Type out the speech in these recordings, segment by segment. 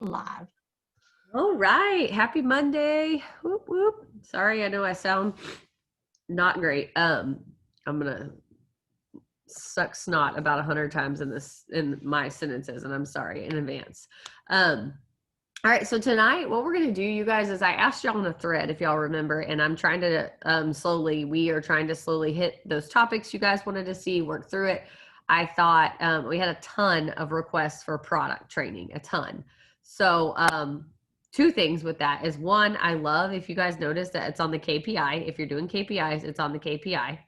Live. All right. Happy Monday. Whoop, whoop. Sorry, I know I sound not great. I'm gonna suck snot about 100 times in my sentences, and I'm sorry in advance. Um, all right, so tonight, what we're gonna do, you guys, is I asked y'all on a thread if y'all remember, and I'm trying to we are trying to slowly hit those topics you guys wanted to see, work through it. I thought we had a ton of requests for product training, a ton. So two things with that is one, I love if you guys notice that it's on the KPI. If you're doing KPIs, it's on the KPI.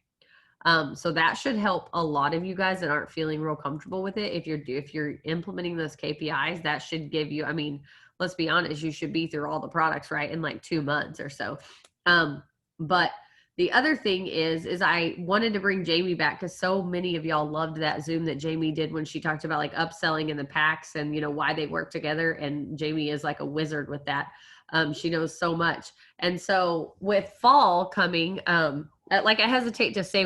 So that should help a lot of you guys that aren't feeling real comfortable with it. If you're implementing those KPIs, that should give you, I mean, let's be honest, you should be through all the products, right, in like 2 months or so. But the other thing is I wanted to bring Jamie back because so many of y'all loved that Zoom that Jamie did when she talked about like upselling in the packs and why they work together. And Jamie is like a wizard with that. She knows so much. And so with fall coming, like I hesitate to say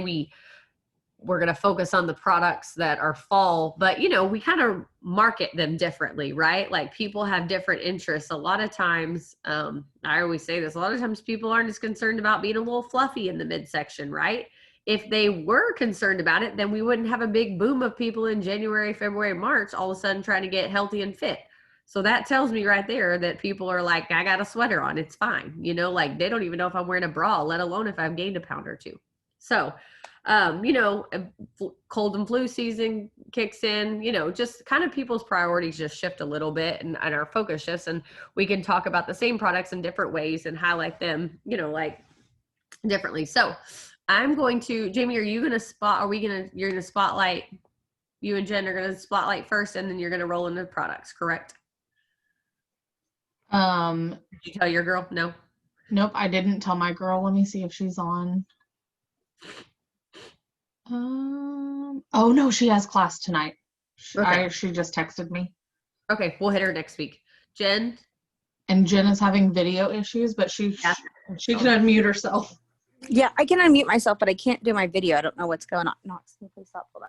we're going to focus on the products that are fall, but we kind of market them differently, right? Like people have different interests. A lot of times, I always say this, a lot of times people aren't as concerned about being a little fluffy in the midsection, right? If they were concerned about it, then we wouldn't have a big boom of people in January, February, March, all of a sudden trying to get healthy and fit. So that tells me right there that people are like, I got a sweater on, it's fine. Like they don't even know if I'm wearing a bra, let alone if I've gained a pound or two. So cold and flu season kicks in, just kind of people's priorities just shift a little bit and our focus shifts, and we can talk about the same products in different ways and highlight them, like differently. So I'm going to, Jamie, you're going to spotlight, you and Jen are going to spotlight first, and then you're going to roll into the products, correct? Did you tell your girl? No? Nope, I didn't tell my girl. Let me see if she's on. Oh no, she has class tonight. Okay. She just texted me. Okay, we'll hit her next week. Jen? And Jen is having video issues, but she can unmute herself. Yeah, I can unmute myself, but I can't do my video. I don't know what's going on. Not simply stop. Hold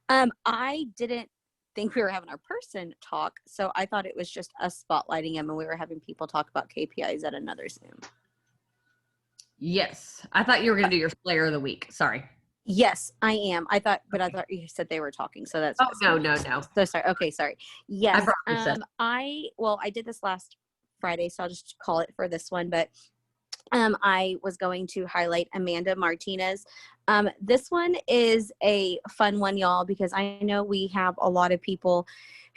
on. I didn't think we were having our person talk, so I thought it was just us spotlighting him, and we were having people talk about KPIs at another Zoom. Yes, I thought you were going to do your Slayer of the Week. Sorry. Yes, I am. I thought you said they were talking, so that's. Oh, no. So sorry. Okay, sorry. Yes. I did this last Friday, so I'll just call it for this one, but I was going to highlight Amanda Martinez. This one is a fun one, y'all, because I know we have a lot of people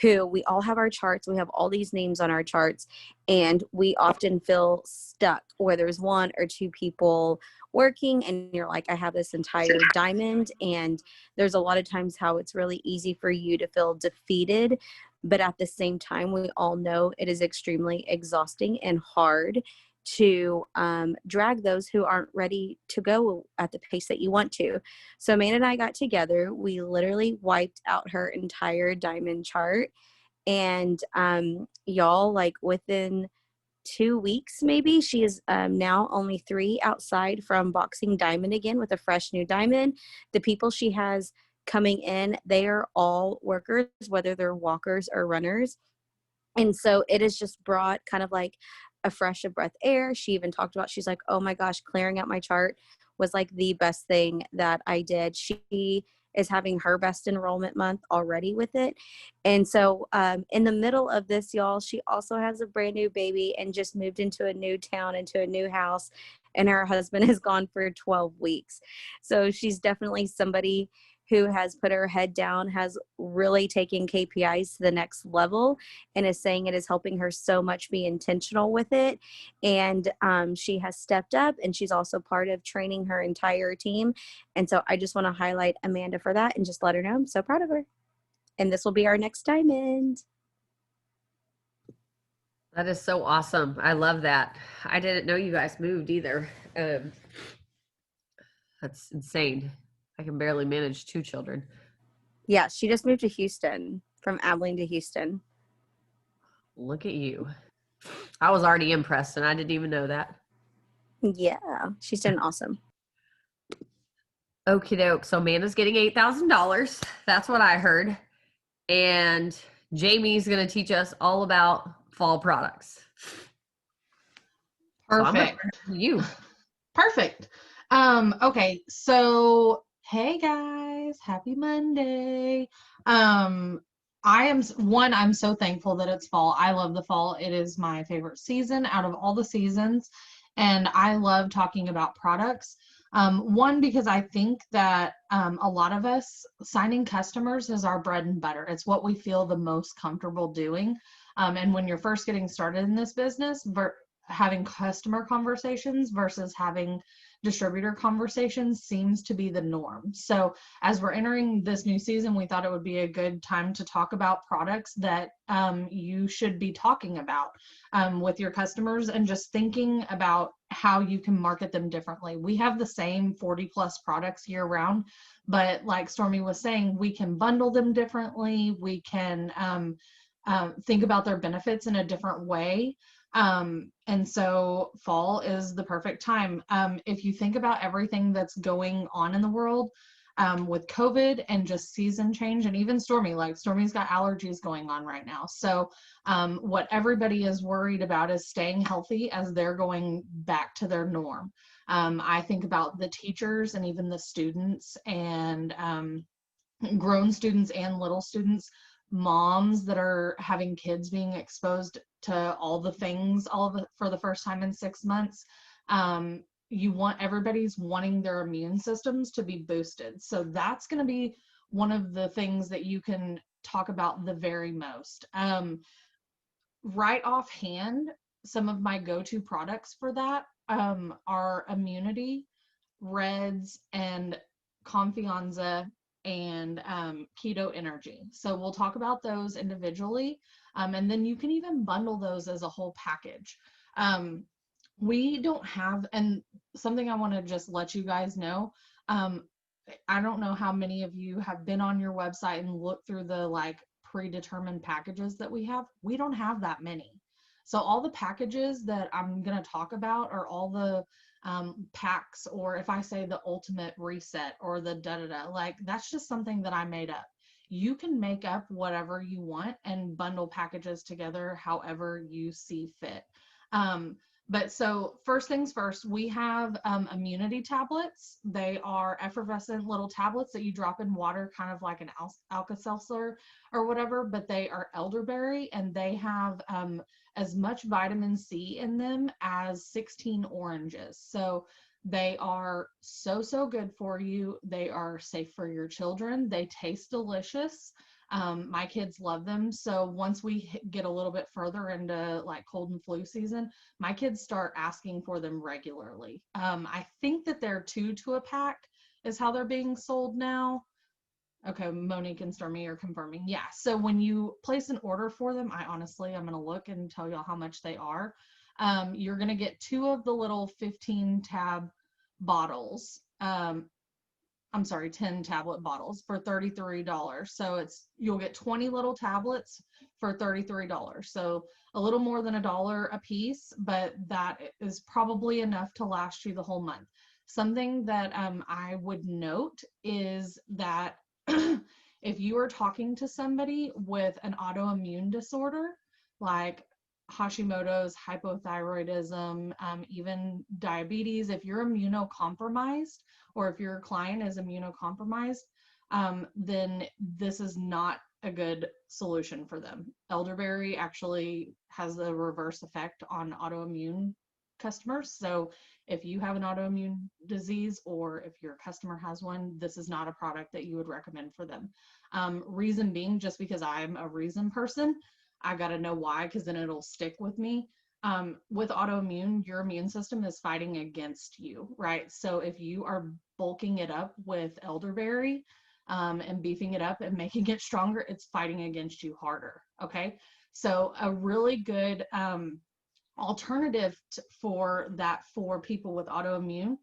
who we all have our charts. We have all these names on our charts, and we often feel stuck where there's one or two people working and you're like, I have this entire diamond. And there's a lot of times how it's really easy for you to feel defeated. But at the same time, we all know it is extremely exhausting and hard to drag those who aren't ready to go at the pace that you want to. So Amanda and I got together. We literally wiped out her entire diamond chart. And y'all, like within 2 weeks, maybe, she is now only 3 outside from boxing diamond again with a fresh new diamond. The people she has coming in, they are all workers, whether they're walkers or runners. And so it has just brought kind of like a fresh of breath air. She even talked about, she's like, oh my gosh, clearing out my chart was like the best thing that I did. She is having her best enrollment month already with it. And so in the middle of this, y'all, she also has a brand new baby and just moved into a new town, into a new house. And her husband is gone for 12 weeks. So she's definitely somebody who has put her head down, has really taken KPIs to the next level, and is saying it is helping her so much be intentional with it. And she has stepped up, and she's also part of training her entire team. And so I just want to highlight Amanda for that and just let her know I'm so proud of her. And this will be our next diamond. That is so awesome. I love that. I didn't know you guys moved either. That's insane. I can barely manage 2 children. Yeah, she just moved to Houston, from Abilene to Houston. Look at you. I was already impressed, and I didn't even know that. Yeah, she's doing awesome. Okie doke. So Amanda's getting $8,000. That's what I heard. And Jamie's going to teach us all about fall products. So I'm gonna Perfect. turn it to you. Perfect. Okay, so hey guys, happy Monday. I'm so thankful that it's fall. I love the fall. It is my favorite season out of all the seasons, and I love talking about products. One, because I think that a lot of us signing customers is our bread and butter. It's what we feel the most comfortable doing. And when you're first getting started in this business, having customer conversations versus having distributor conversations seems to be the norm. So as we're entering this new season, we thought it would be a good time to talk about products that you should be talking about with your customers, and just thinking about how you can market them differently. We have the same 40 plus products year round, but like Stormy was saying, we can bundle them differently. We can think about their benefits in a different way. And so fall is the perfect time. If you think about everything that's going on in the world with COVID and just season change, and even Stormy, like Stormy's got allergies going on right now. So what everybody is worried about is staying healthy as they're going back to their norm. I think about the teachers and even the students, and grown students and little students, moms that are having kids being exposed to all the things, for the first time in 6 months. Everybody's wanting their immune systems to be boosted. So that's going to be one of the things that you can talk about the very most. Right offhand, some of my go-to products for that are Immunity, Reds, and Confianza, and Keto Energy. So we'll talk about those individually, and then you can even bundle those as a whole package. We don't have, and something I want to just let you guys know, I don't know how many of you have been on your website and looked through the like predetermined packages that we have. We don't have that many. So all the packages that I'm going to talk about are all the packs, or if I say the ultimate reset or the da-da-da, like that's just something that I made up. You can make up whatever you want and bundle packages together however you see fit. But so first things first, we have Immunity tablets. They are effervescent little tablets that you drop in water, kind of like an Alka-Seltzer or whatever, but they are elderberry, and they have as much vitamin C in them as 16 oranges. So they are so good for you. They are safe for your children. They taste delicious. My kids love them. So once we get a little bit further into like cold and flu season, my kids start asking for them regularly. I think that they're 2 to a pack is how they're being sold now. Okay, Monique and Stormy are confirming. Yeah, so when you place an order for them, I'm going to look and tell y'all how much they are. You're going to get 2 of the little 15 tab bottles. 10 tablet bottles for $33. So you'll get 20 little tablets for $33. So a little more than $1 a piece, but that is probably enough to last you the whole month. Something that I would note is that if you are talking to somebody with an autoimmune disorder, like Hashimoto's, hypothyroidism, even diabetes, if you're immunocompromised, or if your client is immunocompromised, then this is not a good solution for them. Elderberry actually has the reverse effect on autoimmune customers. So if you have an autoimmune disease, or if your customer has one, this is not a product that you would recommend for them. Reason being, just because I'm a reason person, I got to know why, because then it'll stick with me. With autoimmune, your immune system is fighting against you, right? So if you are bulking it up with elderberry and beefing it up and making it stronger, it's fighting against you harder, okay? So a really good alternative for people with autoimmune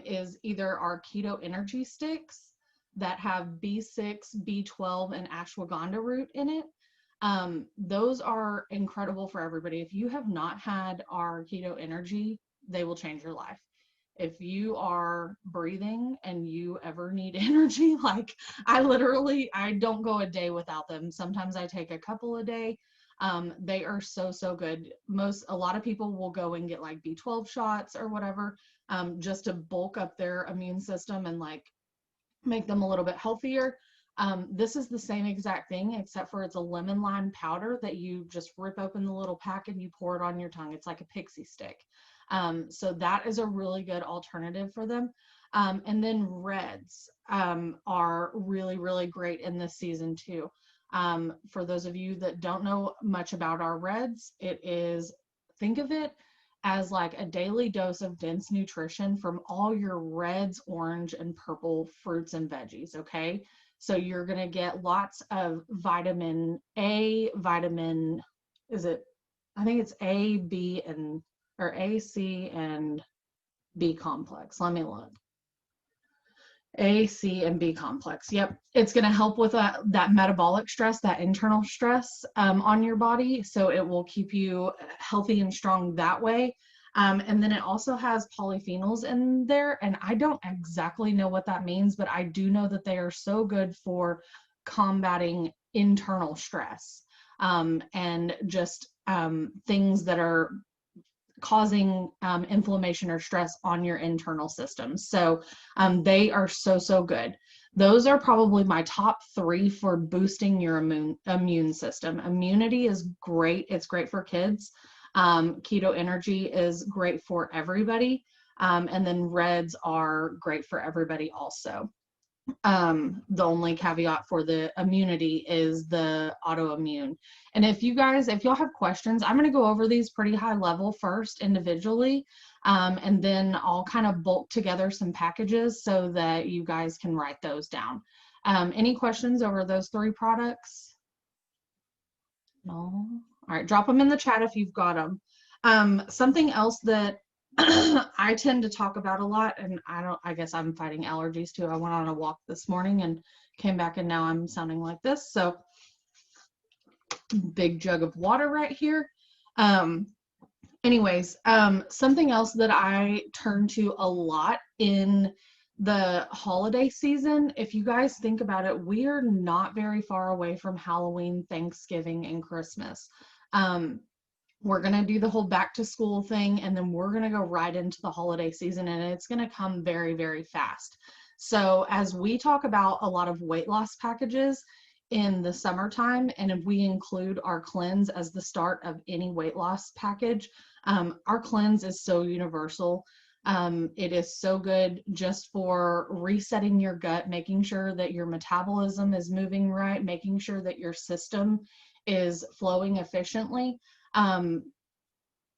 is either our Keto Energy sticks that have B6, B12, and ashwagandha root in it. Those are incredible for everybody. If you have not had our Keto Energy, they will change your life. If you are breathing and you ever need energy, like I don't go a day without them. Sometimes I take a couple a day. They are so, so good. A lot of people will go and get like B12 shots or whatever, just to bulk up their immune system and like make them a little bit healthier. This is the same exact thing, except for it's a lemon lime powder that you just rip open the little pack and you pour it on your tongue. It's like a pixie stick. So that is a really good alternative for them. And then reds are really, really great in this season too. For those of you that don't know much about our reds, think of it as like a daily dose of dense nutrition from all your reds, orange, and purple fruits and veggies, okay? So you're gonna get lots of vitamin A, I think it's A, B, or A, C, and B complex. Let me look. A, C, and B complex. Yep. It's going to help with that metabolic stress, that internal stress on your body. So it will keep you healthy and strong that way. And then it also has polyphenols in there. And I don't exactly know what that means, but I do know that they are so good for combating internal stress and just things that are causing inflammation or stress on your internal system. So they are so, so good. Those are probably my top 3 for boosting your immune system. Immunity is great. It's great for kids. Keto Energy is great for everybody. And then reds are great for everybody also. The only caveat for the immunity is the autoimmune. And if y'all have questions, I'm going to go over these pretty high level first individually, and then I'll kind of bulk together some packages so that you guys can write those down. Any questions over those 3 products? No? All right, drop them in the chat if you've got them. Something else that I tend to talk about a lot, and I guess I'm fighting allergies too. I went on a walk this morning and came back and now I'm sounding like this. So big jug of water right here. Anyways, something else that I turn to a lot in the holiday season, if you guys think about it, we are not very far away from Halloween, Thanksgiving, and Christmas. We're going to do the whole back to school thing, and then we're going to go right into the holiday season, and it's going to come very, very fast. So as we talk about a lot of weight loss packages in the summertime, and if we include our cleanse as the start of any weight loss package, our cleanse is so universal. It is so good just for resetting your gut, making sure that your metabolism is moving right, making sure that your system is flowing efficiently.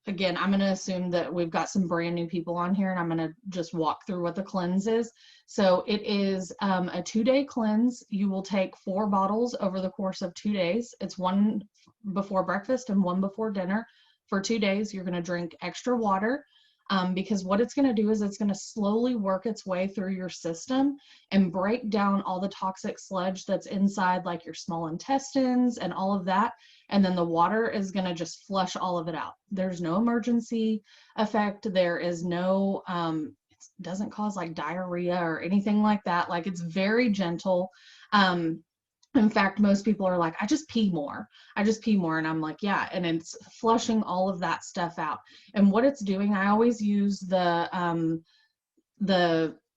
Again, I'm going to assume that we've got some brand new people on here, and I'm going to just walk through what the cleanse is. So it is a 2-day cleanse. You will take 4 bottles over the course of 2 days. It's 1 before breakfast and 1 before dinner. For 2 days, you're going to drink extra water. Because what it's going to do is it's going to slowly work its way through your system and break down all the toxic sludge that's inside, like your small intestines and all of that. And then the water is going to just flush all of it out. There's no emergency effect. There is no, it doesn't cause like diarrhea or anything like that. Like, it's very gentle. In fact, most people are like, I just pee more. And I'm like, yeah. And it's flushing all of that stuff out. And what it's doing, I always use the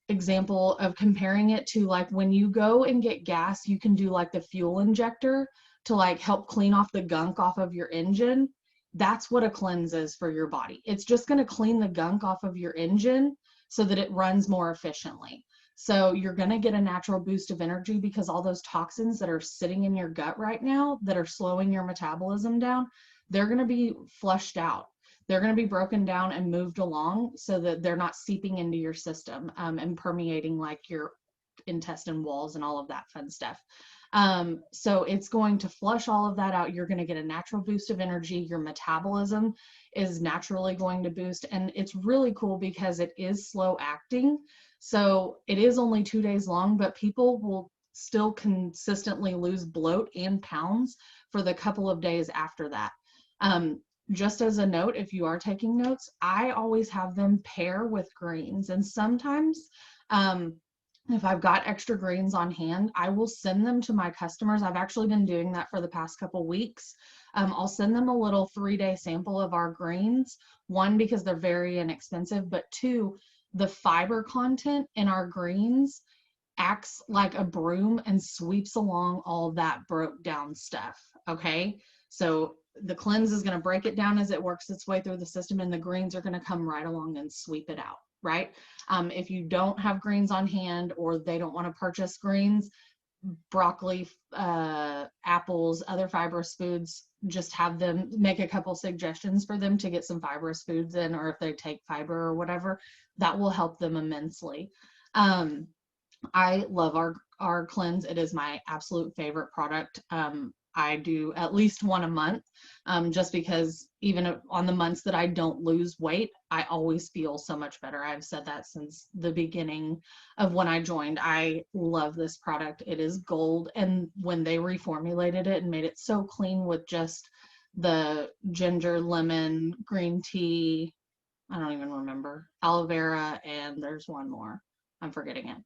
example of comparing it to, like, when you go and get gas, you can do like the fuel injector to like help clean off the gunk off of your engine. That's what a cleanse is for your body. It's just going to clean the gunk off of your engine so that it runs more efficiently. So you're going to get a natural boost of energy because all those toxins that are sitting in your gut right now that are slowing your metabolism down, they're going to be flushed out. They're going to be broken down and moved along so that they're not seeping into your system and permeating like your intestine walls and all of that fun stuff. So it's going to flush all of that out. You're going to get a natural boost of energy. Your metabolism is naturally going to boost. And it's really cool because it is slow acting. So it is only 2 days long, but people will still consistently lose bloat and pounds for the couple of days after that. Just as a note, if you are taking notes, I always have them pair with greens. And sometimes if I've got extra greens on hand, I will send them to my customers. I've actually been doing that for the past couple weeks. I'll send them a little 3-day sample of our greens. One, because they're very inexpensive, but two, the fiber content in our greens acts like a broom and sweeps along all that broke down stuff. Okay. So the cleanse is going to break it down as it works its way through the system, and the greens are going to come right along and sweep it out. Right. If you don't have greens on hand, or they don't want to purchase greens, broccoli, apples, other fibrous foods, just have them make a couple suggestions for them to get some fibrous foods in, or if they take fiber or whatever, that will help them immensely. I love our cleanse. It is my absolute favorite product. I do at least one a month, just because even on the months that I don't lose weight, I always feel so much better. I've said that since the beginning of when I joined. I love this product. It is gold. And when they reformulated it and made it so clean with just the ginger, lemon, green tea, I don't even remember, aloe vera, and there's one more. I'm forgetting it.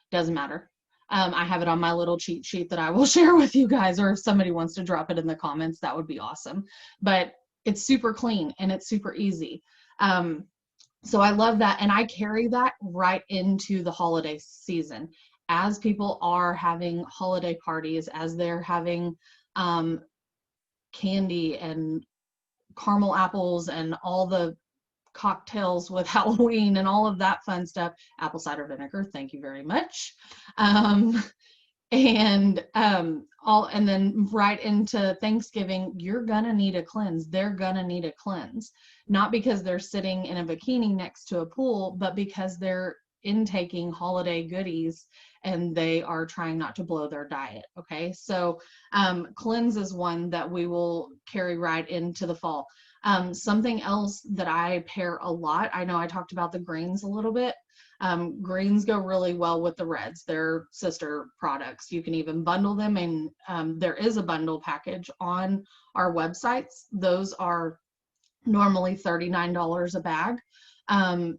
Doesn't matter. I have it on my little cheat sheet that I will share with you guys, or if somebody wants to drop it in the comments, that would be awesome. But it's super clean and it's super easy. So I love that. And I carry that right into the holiday season. As people are having holiday parties, as they're having candy and caramel apples and all the cocktails with Halloween and all of that fun stuff, apple cider vinegar, thank you very much. And then right into Thanksgiving, you're gonna need a cleanse. They're gonna need a cleanse, not because they're sitting in a bikini next to a pool, but because they're intaking holiday goodies and they are trying not to blow their diet. Okay, so cleanse is one that we will carry right into the fall. Something else that I pair a lot, I know I talked about the greens a little bit. Greens go really well with the reds. They're sister products. You can even bundle them, and there is a bundle package on our websites. Those are normally $39 a bag.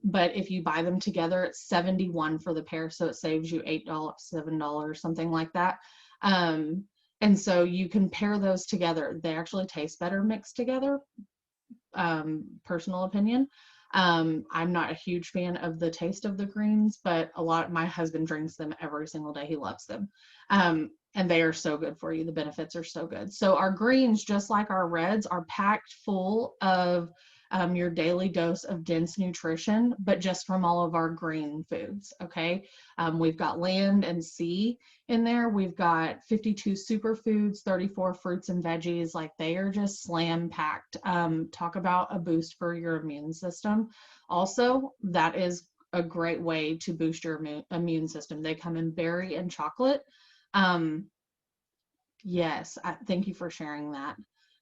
But if you buy them together, it's $71 for the pair. So it saves you $8, $7, something like that. And so you can pair those together. They actually taste better mixed together. Personal opinion. I'm not a huge fan of the taste of the greens, but my husband drinks them every single day. He loves them. And they are so good for you. The benefits are so good. So our greens, just like our reds, are packed full of your daily dose of dense nutrition, but just from all of our green foods. Okay. We've got land and sea in there. We've got 52 superfoods, 34 fruits and veggies. Like, they are just slam packed. Talk about a boost for your immune system. Also, that is a great way to boost your immune system. They come in berry and chocolate. Yes, thank you for sharing that.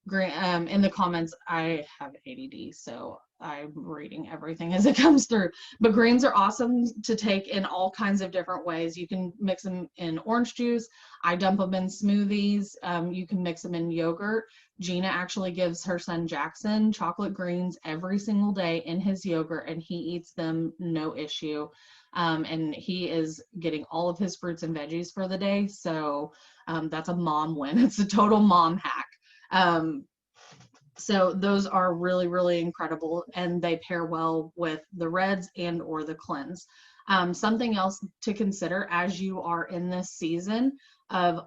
Great. In the comments, I have ADD, so I'm reading everything as it comes through. But greens are awesome to take in all kinds of different ways. You can mix them in orange juice. I dump them in smoothies. You can mix them in yogurt. Gina actually gives her son Jackson chocolate greens every single day in his yogurt, and he eats them no issue. And he is getting all of his fruits and veggies for the day. So that's a mom win. It's a total mom hack. So those are really, really incredible, and they pair well with the reds and or the cleanse. Something else to consider as you are in this season of,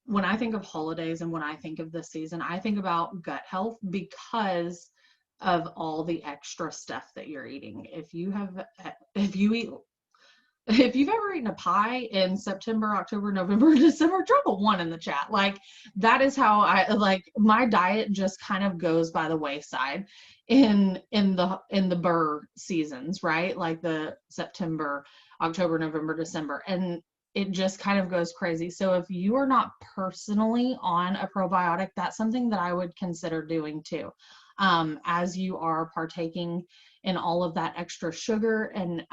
when I think of holidays and when I think of this season, I think about gut health because of all the extra stuff that you're eating. If you've ever eaten a pie in September, October, November, December, drop a 1 in the chat. Like, that is how my diet just kind of goes by the wayside in the burr seasons, right? Like the September, October, November, December, and it just kind of goes crazy. So if you are not personally on a probiotic, that's something that I would consider doing too. As you are partaking in all of that extra sugar and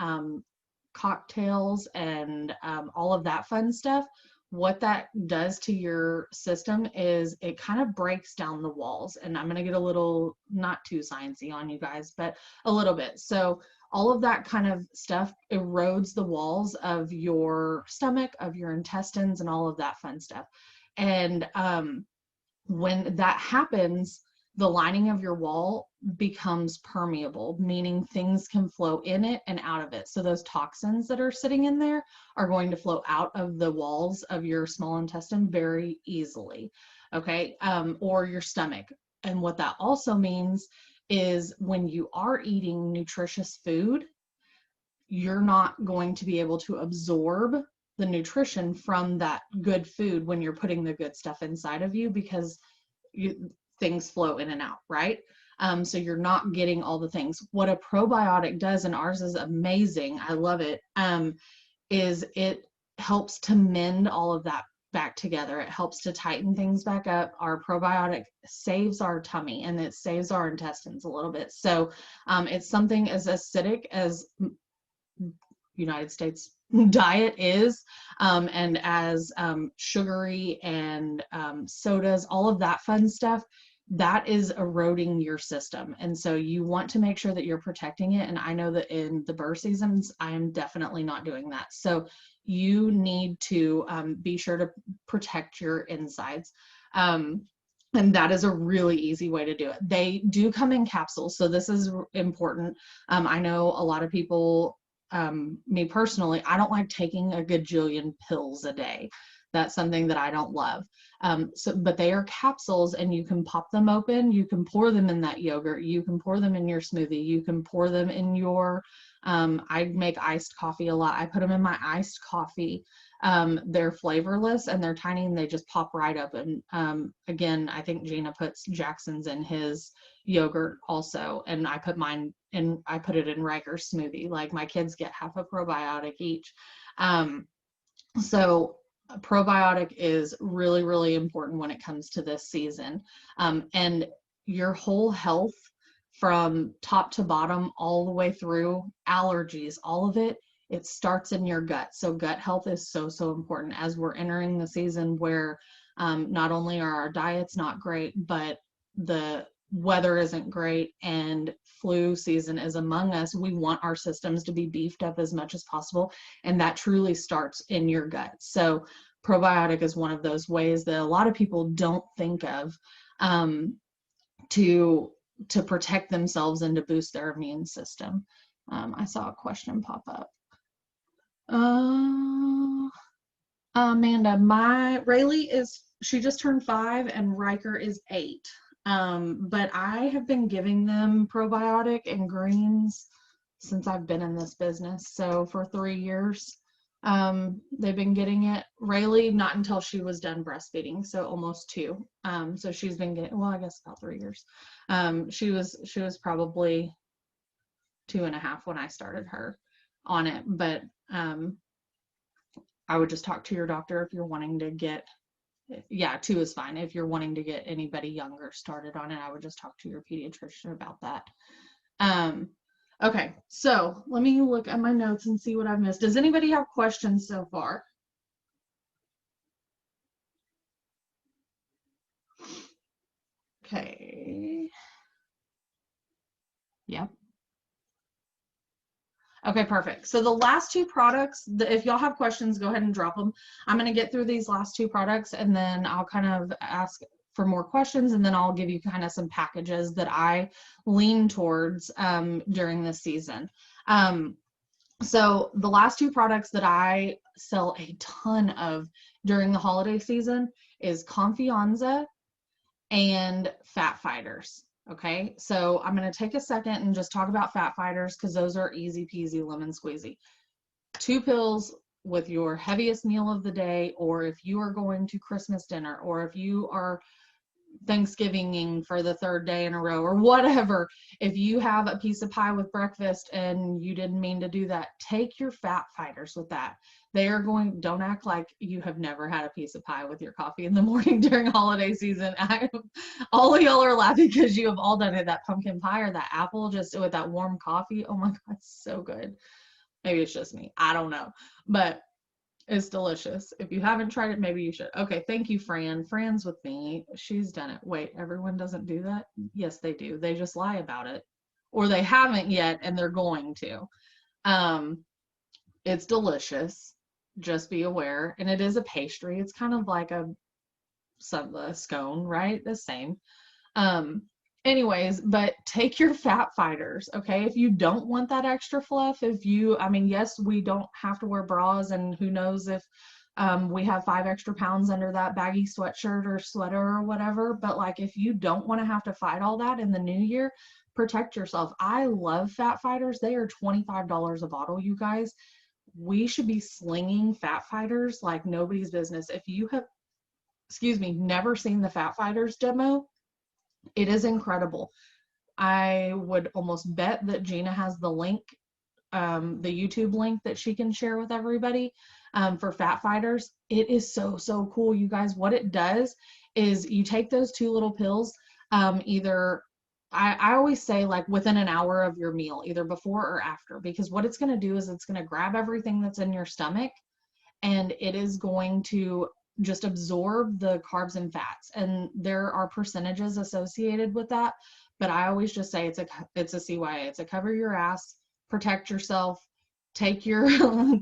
cocktails and all of that fun stuff, what that does to your system is it kind of breaks down the walls. And I'm going to get a little, not too sciencey on you guys, but a little bit. So all of that kind of stuff erodes the walls of your stomach, of your intestines, and all of that fun stuff. And when that happens, the lining of your wall becomes permeable, meaning things can flow in it and out of it. So those toxins that are sitting in there are going to flow out of the walls of your small intestine very easily, okay? Or your stomach. And what that also means is when you are eating nutritious food, you're not going to be able to absorb the nutrition from that good food when you're putting the good stuff inside of you, because things flow in and out, right? So you're not getting all the things. What a probiotic does, and ours is amazing, I love it, is it helps to mend all of that back together. It helps to tighten things back up. Our probiotic saves our tummy and it saves our intestines a little bit. So it's something as acidic as United States diet is, and as sugary and sodas, all of that fun stuff, that is eroding your system. And so you want to make sure that you're protecting it. And I know that in the birth seasons, I am definitely not doing that. So you need to be sure to protect your insides. And that is a really easy way to do it. They do come in capsules, so this is important. I know a lot of people, me personally, I don't like taking a gajillion pills a day. That's something that I don't love. But they are capsules, and you can pop them open. You can pour them in that yogurt. You can pour them in your smoothie. You can pour them in your, I make iced coffee a lot. I put them in my iced coffee. They're flavorless and they're tiny and they just pop right up. And again, I think Gina puts Jackson's in his yogurt also. And I put mine in, I put it in Riker's smoothie. Like my kids get half a probiotic each. So a probiotic is really, really important when it comes to this season. And your whole health from top to bottom, all the way through allergies, all of it, it starts in your gut. So gut health is so, so important as we're entering the season where not only are our diets not great, but the weather isn't great and flu season is among us. We want our systems to be beefed up as much as possible. And that truly starts in your gut. So probiotic is one of those ways that a lot of people don't think of to protect themselves and to boost their immune system. I saw a question pop up. Amanda, Rayleigh she just turned 5 and Riker is 8. But I have been giving them probiotic and greens since I've been in this business. So for 3 years, they've been getting it. Rayleigh, not until she was done breastfeeding, so almost 2. So she's been getting, well, I guess about 3 years. She was probably 2.5 when I started her on it, but I would just talk to your doctor if you're wanting to get, 2 is fine. If you're wanting to get anybody younger started on it, I would just talk to your pediatrician about that. Okay, so let me look at my notes and see what I've missed. Does anybody have questions so far? Okay. Yep. Okay, perfect. So the last 2 products, if y'all have questions, go ahead and drop them. I'm going to get through these last 2 products and then I'll kind of ask for more questions, and then I'll give you kind of some packages that I lean towards during this season. So the last 2 products that I sell a ton of during the holiday season is Confianza and Fat Fighters. Okay, so I'm going to take a second and just talk about Fat Fighters because those are easy peasy lemon squeezy. 2 pills with your heaviest meal of the day, or if you are going to Christmas dinner, or if you are Thanksgiving for the 3rd day in a row, or whatever. If you have a piece of pie with breakfast and you didn't mean to do that, take your Fat Fighters with that. They are going, don't act like you have never had a piece of pie with your coffee in the morning during holiday season. All of y'all are laughing because you have all done it. That pumpkin pie or that apple just with that warm coffee. Oh my God, it's so good. Maybe it's just me. I don't know. But it's delicious. If you haven't tried it, maybe you should. Okay, thank you, Fran. Fran's with me. She's done it. Wait, everyone doesn't do that? Yes, they do. They just lie about it. Or they haven't yet and they're going to. It's delicious. Just be aware. And it is a pastry. It's kind of like a scone, right? The same. Anyways, but take your fat fighters, okay? If you don't want that extra fluff, I mean, yes, we don't have to wear bras, and who knows if we have 5 extra pounds under that baggy sweatshirt or sweater or whatever, but like if you don't want to have to fight all that in the new year, protect yourself. I love fat fighters. They are $25 a bottle, you guys. We should be slinging fat fighters like nobody's business. If you have, excuse me, never seen the fat fighters demo, it is incredible. I would almost bet that Gina has the link, the YouTube link that she can share with everybody for fat fighters. It is so, so cool, you guys. What it does is you take those 2 little pills, either, I always say like within an hour of your meal, either before or after, because what it's going to do is it's going to grab everything that's in your stomach, and it is going to just absorb the carbs and fats. And there are percentages associated with that, but I always just say it's a CYA. It's a cover your ass, protect yourself, take your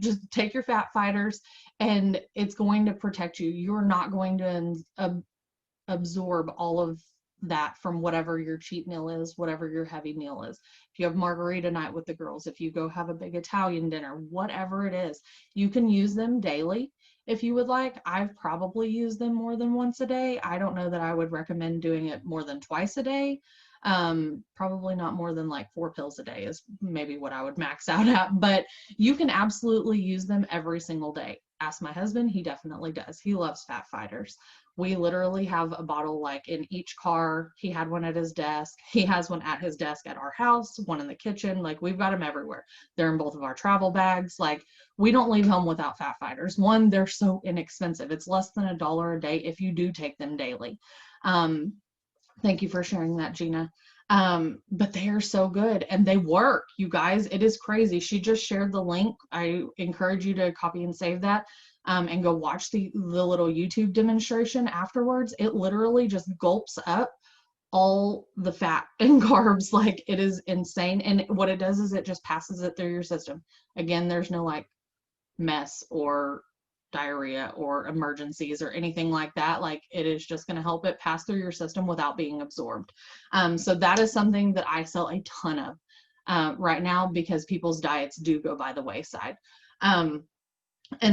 just take your fat fighters, and it's going to protect you. You're not going to absorb all of that from whatever your cheat meal is, whatever your heavy meal is. If you have margarita night with the girls, if you go have a big Italian dinner, whatever it is, you can use them daily if you would like. I've probably used them more than once a day. I don't know that I would recommend doing it more than twice a day. Probably not more than like 4 pills a day is maybe what I would max out at, but you can absolutely use them every single day. Ask my husband, he definitely does. He loves fat fighters. We literally have a bottle like in each car. He had one at his desk. He has one at his desk at our house, one in the kitchen. Like we've got them everywhere. They're in both of our travel bags. Like we don't leave home without fat fighters. One, they're so inexpensive. It's less than $1 a day if you do take them daily. Thank you for sharing that, Gina. But they are so good and they work, you guys. It is crazy. She just shared the link. I encourage you to copy and save that and go watch the little YouTube demonstration afterwards. It literally just gulps up all the fat and carbs. Like it is insane. And what it does is it just passes it through your system. Again, there's no like mess or diarrhea or emergencies or anything like that. Like it is just going to help it pass through your system without being absorbed. So that is something that I sell a ton of right now because people's diets do go by the wayside. And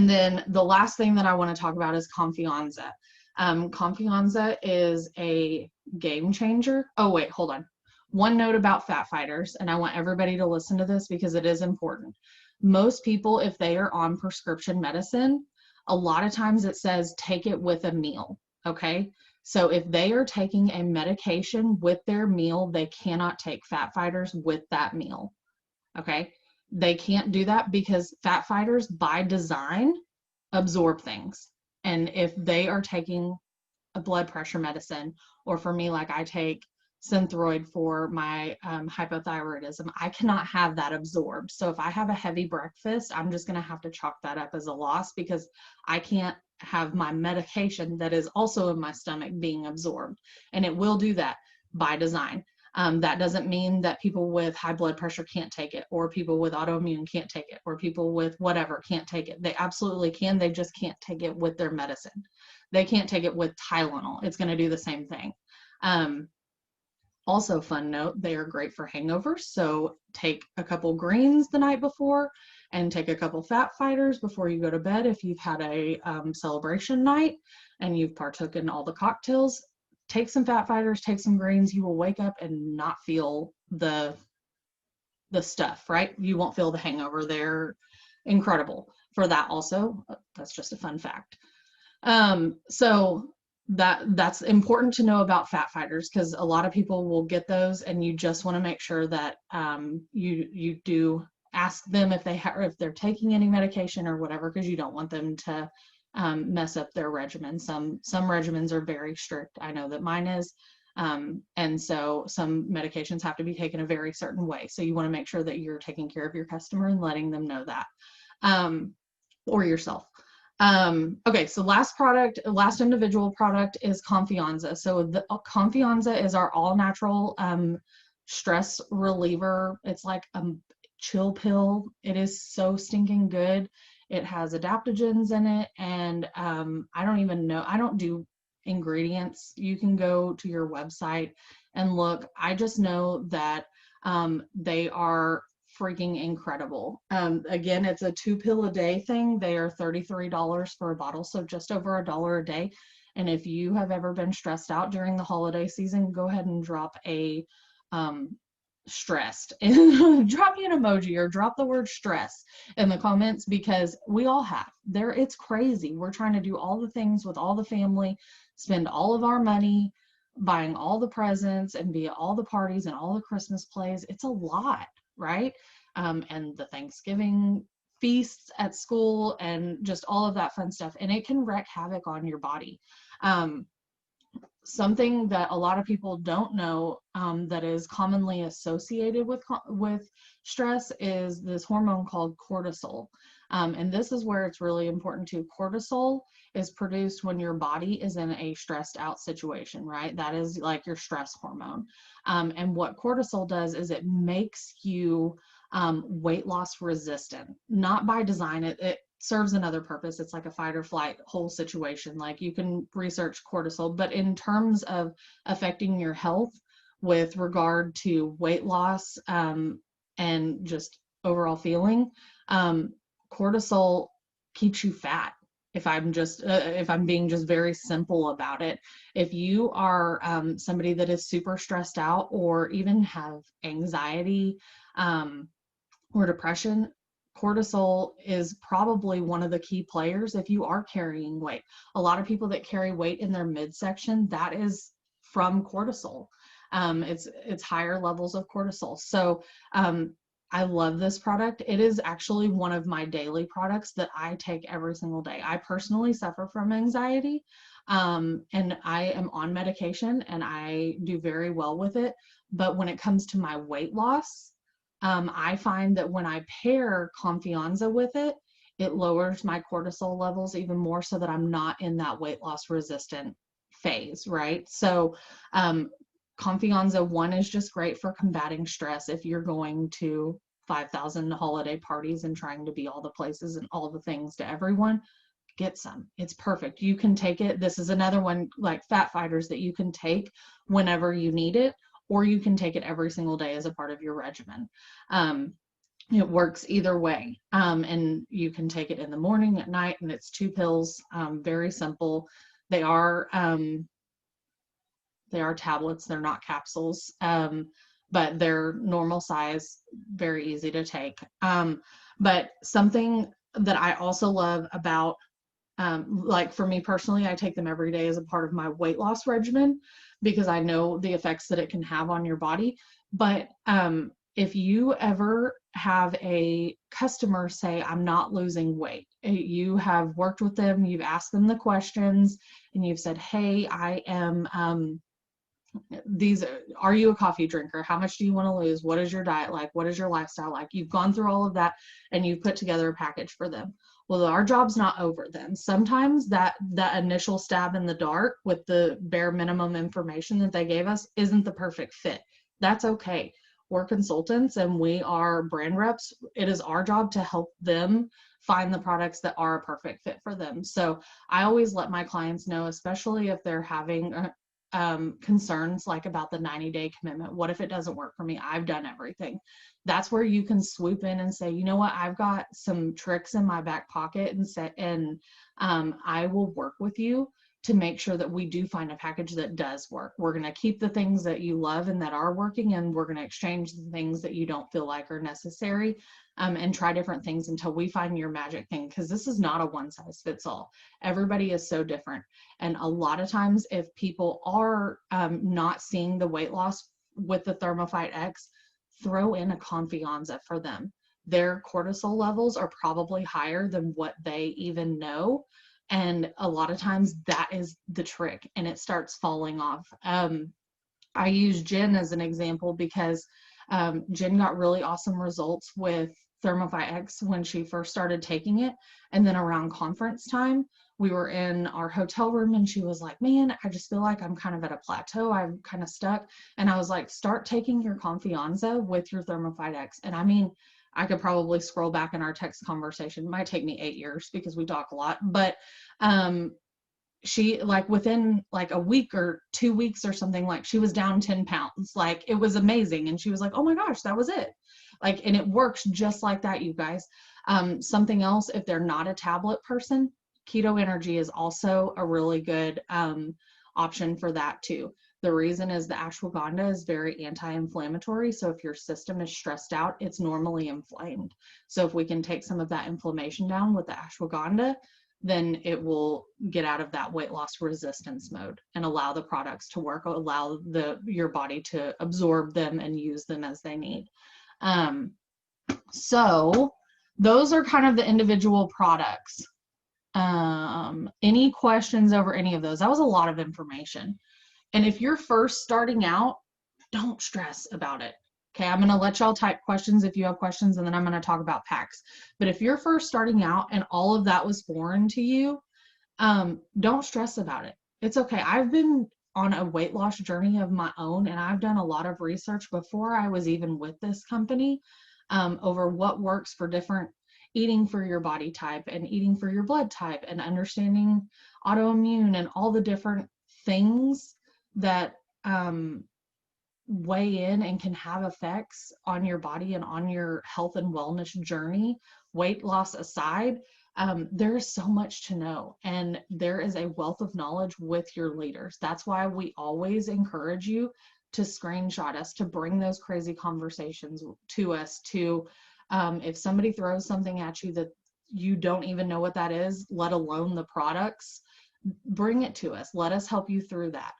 then the last thing that I want to talk about is Confianza. Confianza is a game changer. Oh, wait, hold on. One note about fat fighters, and I want everybody to listen to this because it is important. Most people, if they are on prescription medicine, a lot of times it says take it with a meal, okay? So if they are taking a medication with their meal, they cannot take fat fighters with that meal, okay? They can't do that because fat fighters by design absorb things. And if they are taking a blood pressure medicine, or for me, like I take Synthroid for my hypothyroidism, I cannot have that absorbed. So if I have a heavy breakfast, I'm just going to have to chalk that up as a loss because I can't have my medication that is also in my stomach being absorbed. And it will do that by design. That doesn't mean that people with high blood pressure can't take it, or people with autoimmune can't take it, or people with whatever can't take it. They absolutely can. They just can't take it with their medicine. They can't take it with Tylenol. It's going to do the same thing. Also, fun note, they are great for hangovers. So take a couple greens the night before and take a couple fat fighters before you go to bed. If you've had a celebration night and you've partook in all the cocktails, take some fat fighters, take some greens. You will wake up and not feel the stuff, right? You won't feel the hangover. They're incredible for that also. That's just a fun fact. So that's important to know about fat fighters because a lot of people will get those and you just want to make sure that you do ask them if they're taking any medication or whatever, because you don't want them to mess up their regimen. Some regimens are very strict. I know that mine is. And so some medications have to be taken a very certain way. So you want to make sure that you're taking care of your customer and letting them know that, or yourself. Okay, so last individual product is Confianza. So the Confianza is our all natural stress reliever. It's like a chill pill. It is so stinking good. It has adaptogens in it, and I don't even know. I don't do ingredients, you can go to your website and look. I just know that they are freaking incredible. Again, it's a 2 pill a day thing. They are $33 for a bottle, so just over $1 a day. And if you have ever been stressed out during the holiday season, go ahead and drop a stressed and drop me an emoji or drop the word stress in the comments, because we all have there. It's crazy. We're trying to do all the things with all the family, spend all of our money buying all the presents and be at all the parties and all the Christmas plays. It's a lot, right? And the Thanksgiving feasts at school and just all of that fun stuff. And it can wreak havoc on your body. Something that a lot of people don't know, that is commonly associated with stress, is this hormone called cortisol. And this is where it's really important too. Cortisol is produced when your body is in a stressed out situation, right? That is like your stress hormone. And what cortisol does is it makes you weight loss resistant, not by design. It serves another purpose. It's like a fight or flight whole situation. Like, you can research cortisol, but in terms of affecting your health with regard to weight loss, and just overall feeling, cortisol keeps you fat. If I'm being just very simple about it, if you are somebody that is super stressed out, or even have anxiety or depression, cortisol is probably one of the key players if you are carrying weight. A lot of people that carry weight in their midsection, that is from cortisol. It's higher levels of cortisol. So I love this product. It is actually one of my daily products that I take every single day. I personally suffer from anxiety, and I am on medication and I do very well with it. But when it comes to my weight loss, I find that when I pair Confianza with it, it lowers my cortisol levels even more, so that I'm not in that weight loss resistant phase, right? So Confianza 1 is just great for combating stress. If you're going to 5,000 holiday parties and trying to be all the places and all the things to everyone, get some. It's perfect. You can take it. This is another one like Fat Fighters that you can take whenever you need it, or you can take it every single day as a part of your regimen. It works either way. And you can take it in the morning, at night, and it's 2 pills. Very simple. They are tablets. They're not capsules, but they're normal size, very easy to take. But something that I also love about, like for me personally, I take them every day as a part of my weight loss regimen, because I know the effects that it can have on your body. But if you ever have a customer say, I'm not losing weight, you have worked with them, you've asked them the questions, and you've said, hey, I am, are you a coffee drinker? How much do you want to lose? What is your diet like? What is your lifestyle like? You've gone through all of that and you've put together a package for them. Well, our job's not over then. Sometimes that initial stab in the dark with the bare minimum information that they gave us isn't the perfect fit. That's okay. We're consultants and we are brand reps. It is our job to help them find the products that are a perfect fit for them. So I always let my clients know, especially if they're having concerns like about the 90-day commitment. What if it doesn't work for me? I've done everything. That's where you can swoop in and say, you know what, I've got some tricks in my back pocket, and I will work with you to make sure that we do find a package that does work. We're going to keep the things that you love and that are working, and we're going to exchange the things that you don't feel like are necessary, and try different things until we find your magic thing, because this is not a one size fits all. Everybody is so different. And a lot of times if people are not seeing the weight loss with the ThermoFight X, throw in a Confianza for them. Their cortisol levels are probably higher than what they even know. And a lot of times that is the trick, and it starts falling off. I use Jen as an example because Jen got really awesome results with ThermoFight X when she first started taking it. And then around conference time, we were in our hotel room and she was like, man, I just feel like I'm kind of at a plateau. I'm kind of stuck. And I was like, start taking your Confianza with your ThermoFight X. And I mean, I could probably scroll back in our text conversation. It might take me 8 years because we talk a lot, but she, like, within like a week or 2 weeks or something, like she was down 10 pounds. Like, it was amazing. And she was like, oh my gosh, that was it. Like, and it works just like that, you guys. Something else, if they're not a tablet person, Keto Energy is also a really good option for that too. The reason is the ashwagandha is very anti-inflammatory. So if your system is stressed out, it's normally inflamed. So if we can take some of that inflammation down with the ashwagandha, then it will get out of that weight loss resistance mode and allow the products to work, allow your body to absorb them and use them as they need. So those are kind of the individual products. Any questions over any of those? That was a lot of information. And if you're first starting out, don't stress about it. Okay, I'm going to let y'all type questions if you have questions, and then I'm going to talk about packs. But if you're first starting out and all of that was foreign to you, don't stress about it. It's okay. I've been on a weight loss journey of my own, and I've done a lot of research before I was even with this company over what works for different eating for your body type and eating for your blood type and understanding autoimmune and all the different things that weigh in and can have effects on your body and on your health and wellness journey. Weight loss aside, there is so much to know, and there is a wealth of knowledge with your leaders. That's why we always encourage you to screenshot us, to bring those crazy conversations to us, to if somebody throws something at you that you don't even know what that is, let alone the products, bring it to us. Let us help you through that.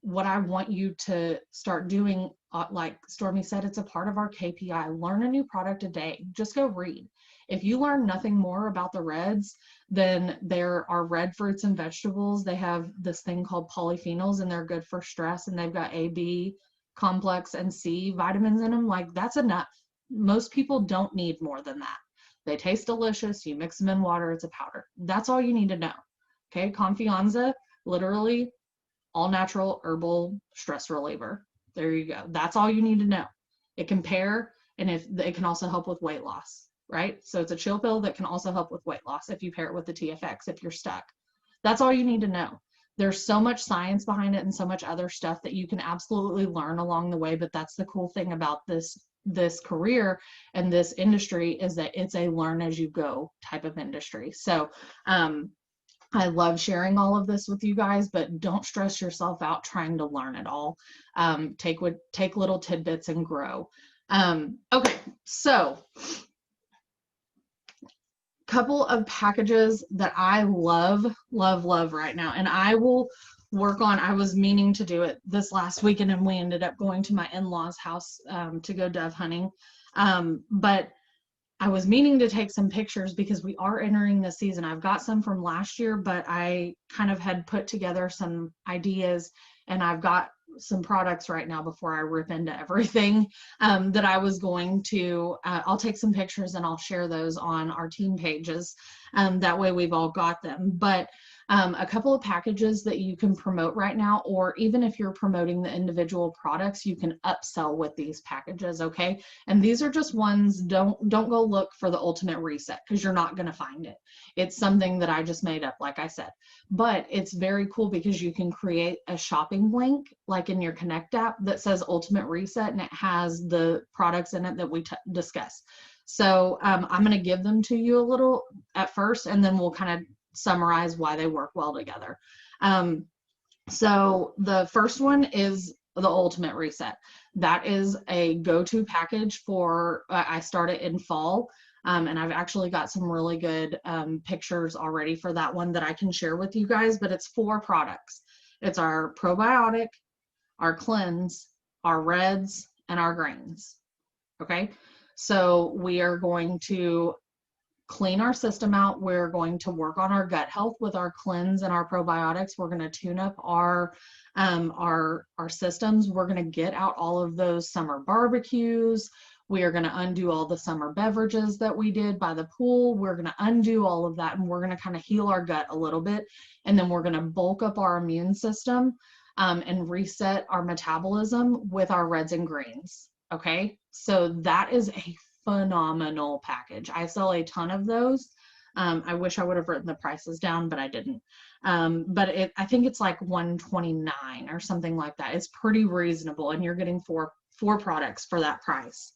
What I want you to start doing, like Stormy said, it's a part of our KPI. Learn a new product a day. Just go read. If you learn nothing more about the reds, then there are red fruits and vegetables. They have this thing called polyphenols, and they're good for stress, and they've got A, B complex and C vitamins in them. Like, that's enough. Most people don't need more than that. They taste delicious. You mix them in water, it's a powder. That's all you need to know. Okay, Confianza, literally all natural herbal stress reliever. There you go. That's all you need to know. It can pair, and if it can also help with weight loss, right? So it's a chill pill that can also help with weight loss if you pair it with the TFX if you're stuck. That's all you need to know. There's so much science behind it and so much other stuff that you can absolutely learn along the way, but that's the cool thing about this career and this industry, is that it's a learn as you go type of industry. So I love sharing all of this with you guys, but don't stress yourself out trying to learn it all. Take little tidbits and grow. Okay, so couple of packages that I love right now, and I will work on. I was meaning to do it this last weekend, and we ended up going to my in-laws' house to go dove hunting. But I was meaning to take some pictures because we are entering the season. I've got some from last year, but I kind of had put together some ideas, and I've got some products right now before I rip into everything that I was going to. I'll take some pictures and I'll share those on our team pages. That way we've all got them. But a couple of packages that you can promote right now, or even if you're promoting the individual products, you can upsell with these packages, okay? And these are just ones, don't go look for the ultimate reset, because you're not going to find it. It's something that I just made up, like I said. But it's very cool because you can create a shopping link, like in your Connect app, that says ultimate reset, and it has the products in it that we discuss. So I'm going to give them to you a little at first, and then we'll kind of summarize why they work well together. So the first one is the ultimate reset. That is a go-to package for, I started in fall, and I've actually got some really good pictures already for that one that I can share with you guys, but it's 4 products. It's our probiotic, our cleanse, our reds, and our grains. Okay, so we are going to clean our system out. We're going to work on our gut health with our cleanse and our probiotics. We're going to tune up our systems. We're going to get out all of those summer barbecues. We are going to undo all the summer beverages that we did by the pool. We're going to undo all of that, and we're going to kind of heal our gut a little bit. And then we're going to bulk up our immune system and reset our metabolism with our reds and greens. Okay, so that is a phenomenal package. I sell a ton of those. I wish I would have written the prices down, but I didn't. But I think it's like $129 or something like that. It's pretty reasonable, and you're getting four products for that price.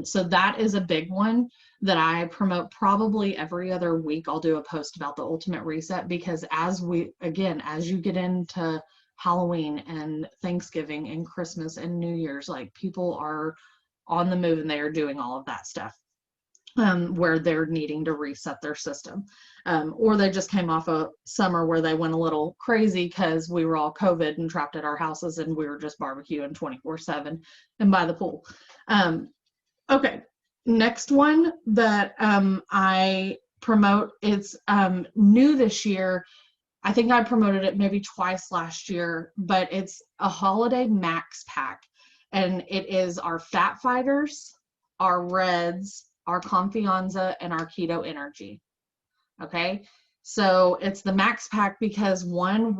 So that is a big one that I promote probably every other week. I'll do a post about the Ultimate Reset, because as you get into Halloween and Thanksgiving and Christmas and New Year's, like, people are on the move and they are doing all of that stuff. Where they're needing to reset their system. Or they just came off a summer where they went a little crazy because we were all COVID and trapped at our houses and we were just barbecuing 24/7 and by the pool. Okay, next one that I promote, it's new this year. I think I promoted it maybe twice last year, but it's a holiday max pack. And it is our Fat Fighters, our Reds, our Confianza, and our Keto Energy. Okay, so it's the max pack because when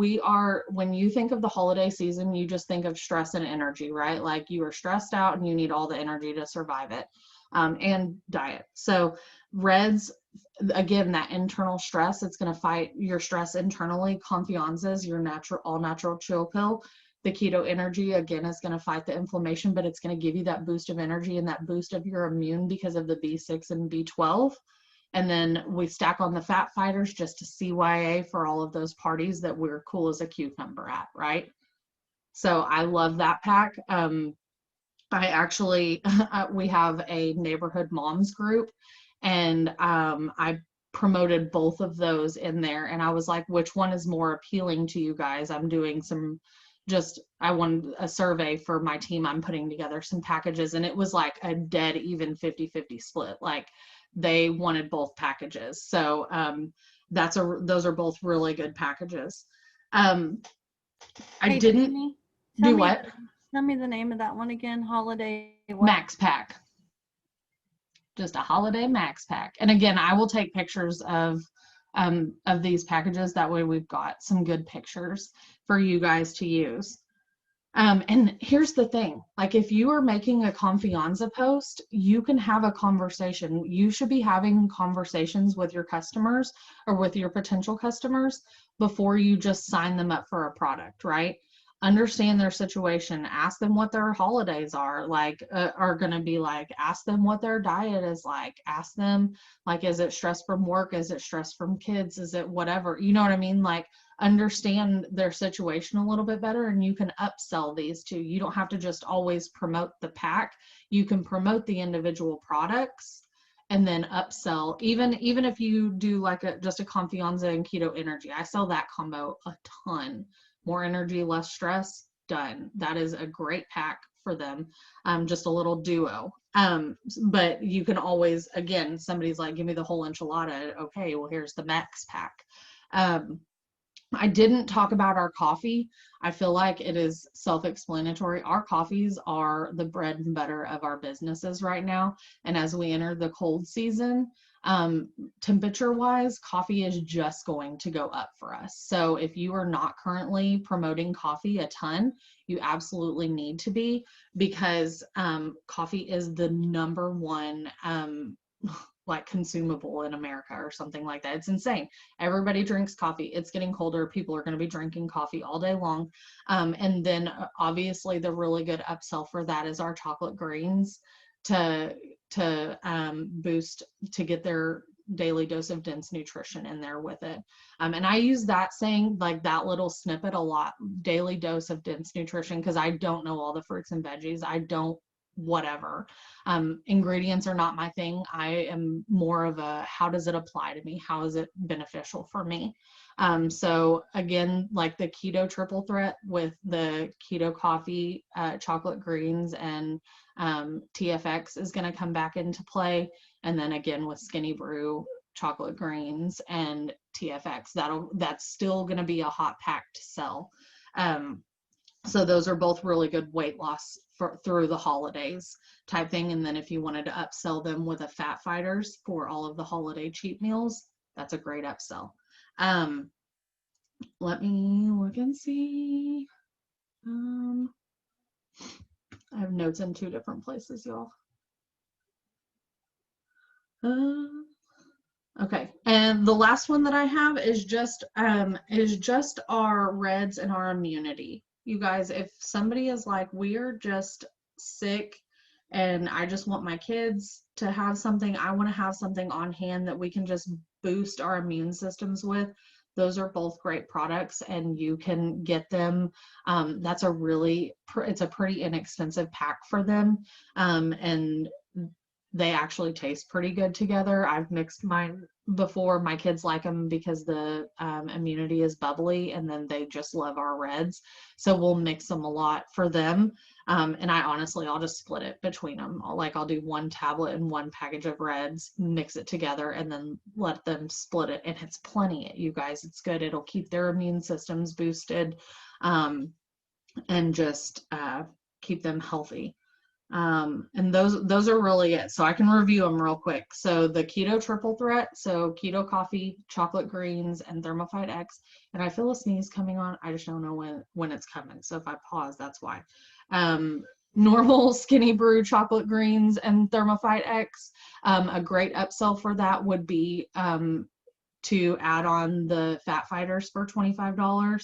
you think of the holiday season, you just think of stress and energy, right? Like, you are stressed out and you need all the energy to survive it, and diet. So Reds, again, that internal stress, it's going to fight your stress internally. Confianza is your all natural chill pill. The Keto Energy, again, is going to fight the inflammation, but it's going to give you that boost of energy and that boost of your immune because of the B6 and B12. And then we stack on the Fat Fighters just to CYA for all of those parties that we're cool as a cucumber at, right? So I love that pack. I actually, we have a neighborhood moms group, and I promoted both of those in there. And I was like, which one is more appealing to you guys? I'm doing I wanted a survey for my team. I'm putting together some packages, and it was like a dead even 50-50 split. Like, they wanted both packages. So those are both really good packages. I Hey, didn't Jamie, do what? Tell me the name of that one again. Holiday what? Max pack. Just a holiday max pack. And again, I will take pictures of these packages. That way we've got some good pictures for you guys to use. And here's the thing, like, if you are making a Confianza post, you can have a conversation. You should be having conversations with your customers or with your potential customers before you just sign them up for a product, right? Understand their situation, ask them what their holidays are going to be like, ask them what their diet is like, ask them, like, is it stress from work, is it stress from kids, is it whatever, you know what I mean? Like, understand their situation a little bit better, and you can upsell these too. You don't have to just always promote the pack. You can promote the individual products and then upsell, even if you do like just a Confianza and Keto Energy. I sell that combo a ton. More energy, less stress, done. That is a great pack for them. Just a little duo. But you can always, again, somebody's like, give me the whole enchilada. Okay, well, here's the max pack. I didn't talk about our coffee. I feel like it is self-explanatory. Our coffees are the bread and butter of our businesses right now. And as we enter the cold season, temperature-wise, coffee is just going to go up for us. So if you are not currently promoting coffee a ton, you absolutely need to be, because coffee is the number one like consumable in America or something like that. It's insane. Everybody drinks coffee. It's getting colder. People are going to be drinking coffee all day long. And then obviously the really good upsell for that is our chocolate greens to boost, to get their daily dose of dense nutrition in there with it. And I use that saying, like, that little snippet a lot, daily dose of dense nutrition, because I don't know all the fruits and veggies. I don't whatever. Ingredients are not my thing. I am more of a, how does it apply to me? How is it beneficial for me? So again, like the keto triple threat with the keto coffee, chocolate greens, and TFX is going to come back into play. And then again with Skinny Brew, chocolate greens, and TFX, that's still going to be a hot pack to sell. So those are both really good weight loss through the holidays type thing. And then if you wanted to upsell them with a Fat Fighters for all of the holiday cheat meals, that's a great upsell. Let me look and see. I have notes in 2 different places, y'all. Okay, and the last one that I have is just our reds and our immunity. You guys, if somebody is like, we're just sick and I just want my kids to have something, I want to have something on hand that we can just boost our immune systems with. Those are both great products and you can get them. That's a really, it's a pretty inexpensive pack for them. And they actually taste pretty good together. I've mixed mine before. My kids like them because the immunity is bubbly, and then they just love our reds. So we'll mix them a lot for them. And I'll just split it between them. I'll do one tablet and one package of reds, mix it together, and then let them split it. And it's plenty, you guys. It's good. It'll keep their immune systems boosted, and just keep them healthy. And those are really it. So I can review them real quick. So the keto triple threat, so keto coffee, chocolate greens, and Thermophyte X. And I feel a sneeze coming on. I just don't know when it's coming. So if I pause, that's why. Normal skinny brew chocolate greens and Thermophyte X. A great upsell for that would be to add on the Fat Fighters for $25.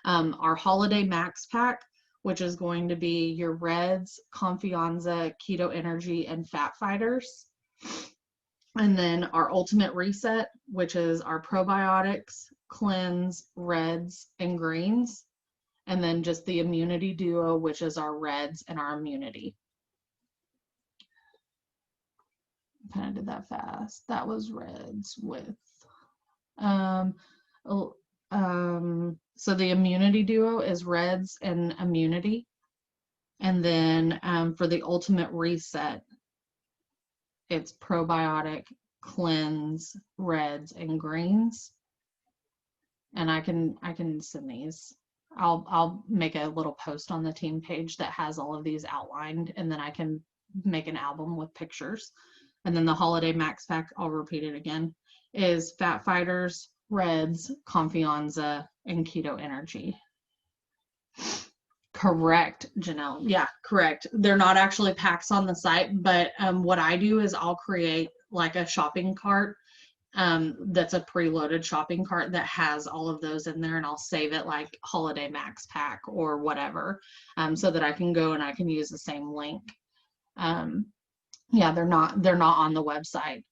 Our Holiday Max Pack, which is going to be your reds, Confianza, Keto Energy, and Fat Fighters. And then our Ultimate Reset, which is our probiotics, cleanse, reds, and greens. And then just the Immunity Duo, which is our reds and our immunity. Kind of did that fast. That was reds with so the Immunity Duo is reds and immunity. And then for the Ultimate Reset, it's probiotic, cleanse, reds, and greens. And I can send these. I'll make a little post on the team page that has all of these outlined, and then I can make an album with pictures. And then the Holiday Max Pack, I'll repeat it again, is Fat Fighters, reds, Confianza, and Keto Energy. Correct, Janelle. Yeah, correct. They're not actually packs on the site, but what I do is I'll create like a shopping cart that's a preloaded shopping cart that has all of those in there, and I'll save it like Holiday Max Pack or whatever, so that I can go and I can use the same link. Yeah, they're not on the website.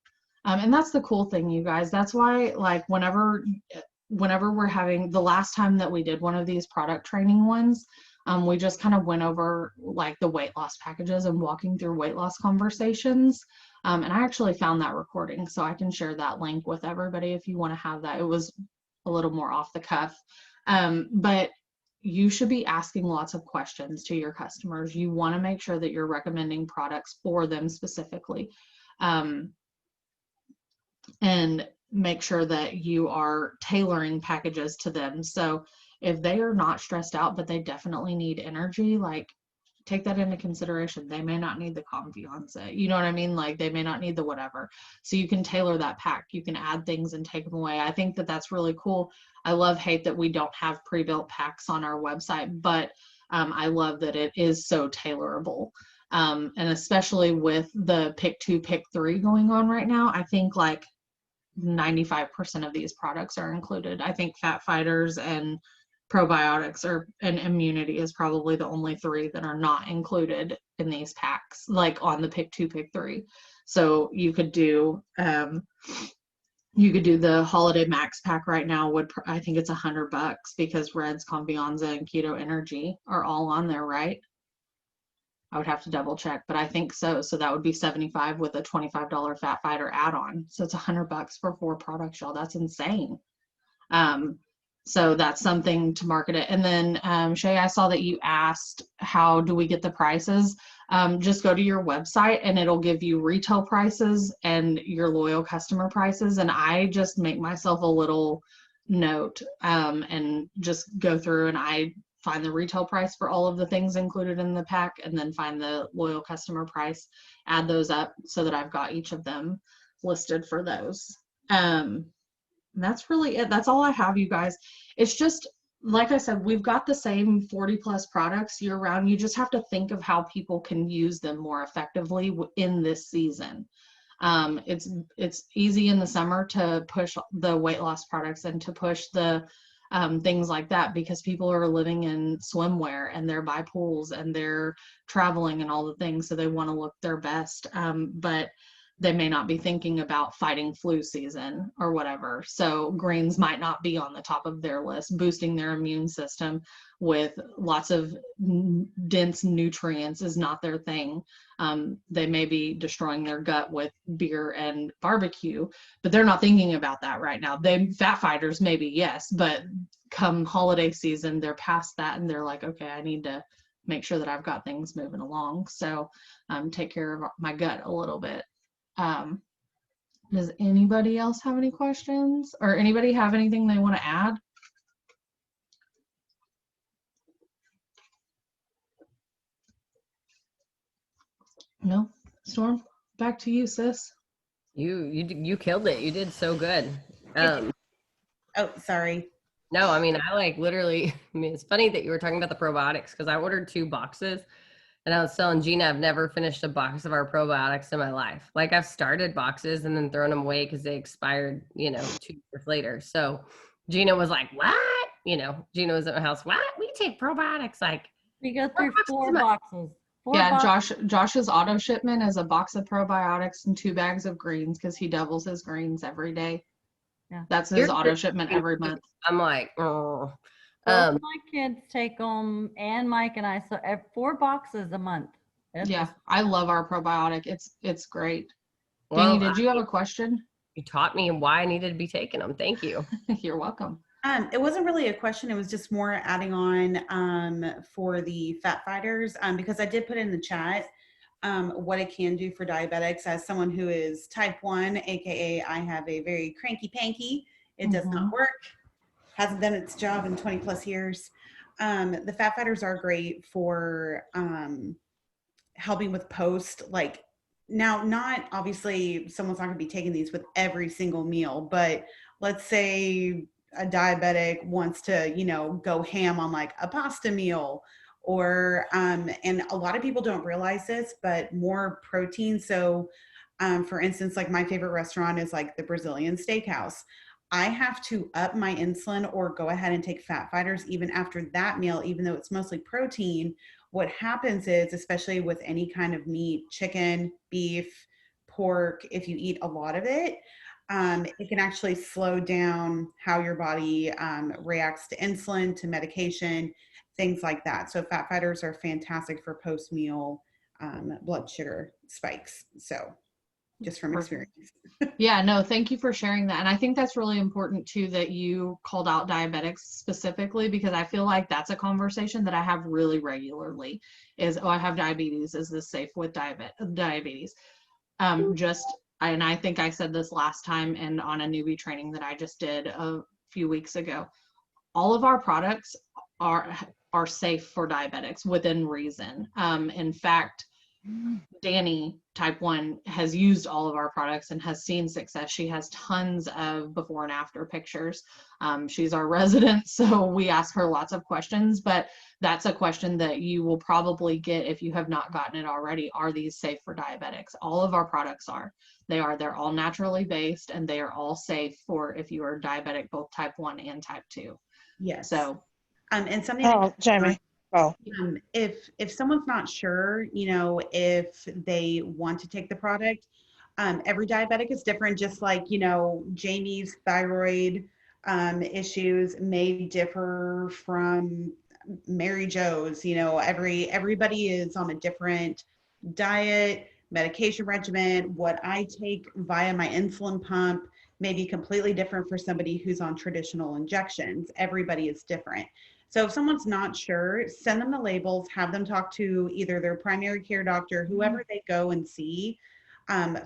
And that's the cool thing, you guys. That's why, like, whenever we're having, the last time that we did one of these product training ones, we just kind of went over like the weight loss packages and walking through weight loss conversations. And I actually found that recording, so I can share that link with everybody if you want to have that. It was a little more off the cuff. But you should be asking lots of questions to your customers. You want to make sure that you're recommending products for them specifically. And make sure that you are tailoring packages to them. So if they are not stressed out, but they definitely need energy, like, take that into consideration. They may not need the Confianza, you know what I mean? Like, they may not need the whatever. So you can tailor that pack. You can add things and take them away. I think that that's really cool. I hate that we don't have pre-built packs on our website, but I love that it is so tailorable. And especially with the pick 2, pick 3 going on right now, I think like 95% of these products are included. I think Fat Fighters and probiotics and immunity is probably the only 3 that are not included in these packs, like on the pick 2, pick 3. So you could do the Holiday Max Pack right now. I think it's $100 because Reds, Confianza, and Keto Energy are all on there, right? I would have to double check, but I think so. So that would be $75 with a $25 Fat Fighter add-on. So it's $100 for 4 products, y'all. That's insane. So that's something to market it. And then Shay, I saw that you asked, how do we get the prices? Just go to your website and it'll give you retail prices and your loyal customer prices. And I just make myself a little note and just go through and I find the retail price for all of the things included in the pack and then find the loyal customer price, add those up so that I've got each of them listed for those. That's really it. That's all I have, you guys. It's just, like I said, we've got the same 40 plus products year round. You just have to think of how people can use them more effectively in this season. It's easy in the summer to push the weight loss products and to push the things like that because people are living in swimwear and they're by pools and they're traveling and all the things, so they want to look their best. But they may not be thinking about fighting flu season or whatever. So greens might not be on the top of their list. Boosting their immune system with lots of dense nutrients is not their thing. They may be destroying their gut with beer and barbecue, but they're not thinking about that right now. Fat fighters maybe, yes, but come holiday season, they're past that and they're like, okay, I need to make sure that I've got things moving along. So take care of my gut a little bit. Does anybody else have any questions or anybody have anything they want to add? No? Storm, back to you, sis. You killed it. You did so good. Oh, sorry. No, I mean, I like literally, I mean, it's funny that you were talking about the probiotics because I ordered 2 boxes and I was telling Gina, I've never finished a box of our probiotics in my life. Like I've started boxes and then thrown them away because they expired, 2 years later. So Gina was like, what? Gina was at my house. What? We take probiotics. Like We go through 4 boxes. boxes. Yeah, Josh's auto shipment is a box of probiotics and 2 bags of greens because he doubles his greens every day. Yeah. That's his auto shipment every month. I'm like, oh. Both my kids take them, and Mike and I. So 4 boxes a month. Yeah, I love our probiotic. It's great. Well, Danny, did you have a question? You taught me why I needed to be taking them. Thank you. You're welcome. It wasn't really a question. It was just more adding on for the fat fighters because I did put in the chat what it can do for diabetics. As someone who is type 1, aka I have a very cranky panky. It does not work. Hasn't done its job in 20 plus years. The fat fighters are great for helping with post. Like now, not obviously someone's not going to be taking these with every single meal, but let's say a diabetic wants to, go ham on like a pasta meal or, and a lot of people don't realize this, but more protein. So for instance, like my favorite restaurant is like the Brazilian Steakhouse. I have to up my insulin or go ahead and take fat fighters even after that meal, even though it's mostly protein. What happens is, especially with any kind of meat, chicken, beef, pork, if you eat a lot of it, it can actually slow down how your body reacts to insulin, to medication, things like that. So fat fighters are fantastic for post-meal blood sugar spikes. So just from experience. Yeah, no, thank you for sharing that. And I think that's really important too, that you called out diabetics specifically, because I feel like that's a conversation that I have really regularly is, oh, I have diabetes. Is this safe with diabetes? And I think I said this last time and on a newbie training that I just did a few weeks ago, all of our products are safe for diabetics within reason. In fact, Danny, type 1, has used all of our products and has seen success. She has tons of before and after pictures. She's our resident, so we ask her lots of questions, but that's a question that you will probably get if you have not gotten it already. Are these safe for diabetics? All of our products are. They're all naturally based and they are all safe for if you are diabetic, both type 1 and type 2. Yes. So, and something. Oh, Jamie. Oh. If someone's not sure, if they want to take the product, every diabetic is different. Just like, Jamie's thyroid issues may differ from Mary Jo's. Everybody is on a different diet, medication regimen. What I take via my insulin pump may be completely different for somebody who's on traditional injections. Everybody is different. So if someone's not sure, send them the labels, have them talk to either their primary care doctor, whoever they go and see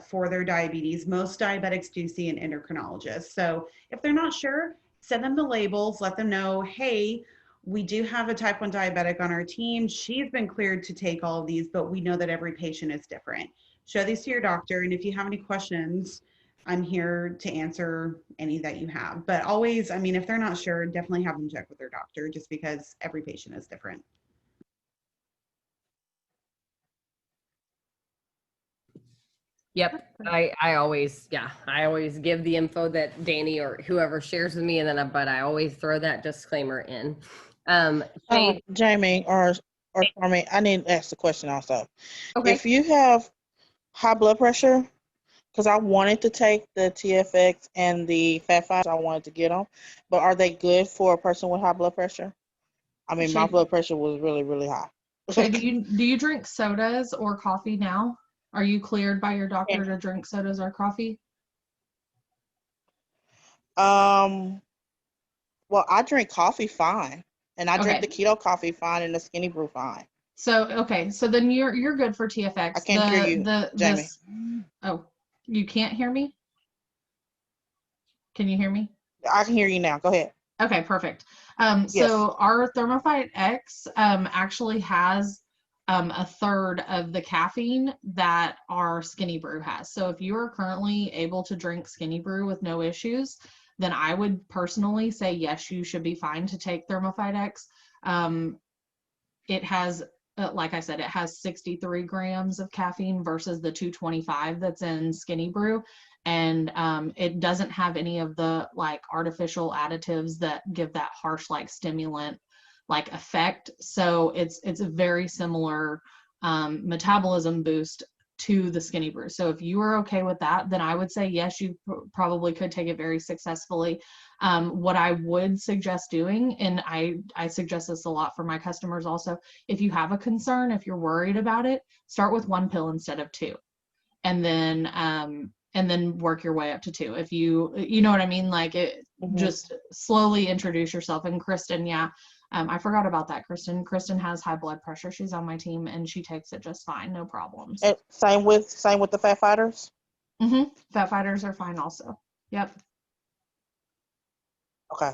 for their diabetes. Most diabetics do see an endocrinologist. So if they're not sure, send them the labels, let them know, hey, we do have a type 1 diabetic on our team. She's been cleared to take all of these, but we know that every patient is different. Show these to your doctor. And if you have any questions, I'm here to answer any that you have. But always, if they're not sure, definitely have them check with their doctor just because every patient is different. Yep. I always give the info that Danny or whoever shares with me, and then but I always throw that disclaimer in. Shade, Jamie or Stormy, I need to ask the question also. okay. If you have high blood pressure, because I wanted to take the TFX and the fat fibers, I wanted to get them, but are they good for a person with high blood pressure? I mean, my Shade, blood pressure was really, really high. Shade, do you drink sodas or coffee now? Are you cleared by your doctor to drink sodas or coffee? Well, I drink coffee fine, and I drink Okay. the keto coffee fine and the skinny brew fine. So okay, so then you're good for TFX. I can't hear you, Jamie. Oh, you can't hear me? Can you hear me? I can hear you now. Go ahead. Okay, perfect. Yes. So our Thermophyte X actually has a third of the caffeine that our Skinny Brew has. So if you are currently able to drink Skinny Brew with no issues, then I would personally say yes, you should be fine to take Thermophyte X. It has, like I said, it has 63 grams of caffeine versus the 225 that's in Skinny Brew. And it doesn't have any of the like artificial additives that give that harsh like stimulant like effect. So it's a very similar metabolism boost to the Skinny Brew. So if you are okay with that, then I would say yes, you probably could take it very successfully. What I would suggest doing, and I suggest this a lot for my customers also, if you have a concern, if you're worried about it, start with 1 pill instead of 2, and then work your way up to 2. If you know what I mean, like it, just slowly introduce yourself. And Kristen, yeah, I forgot about that. Kristen has high blood pressure. She's on my team and she takes it just fine, no problems. And same with the fat fighters. Fat fighters are fine also. Yep. Okay.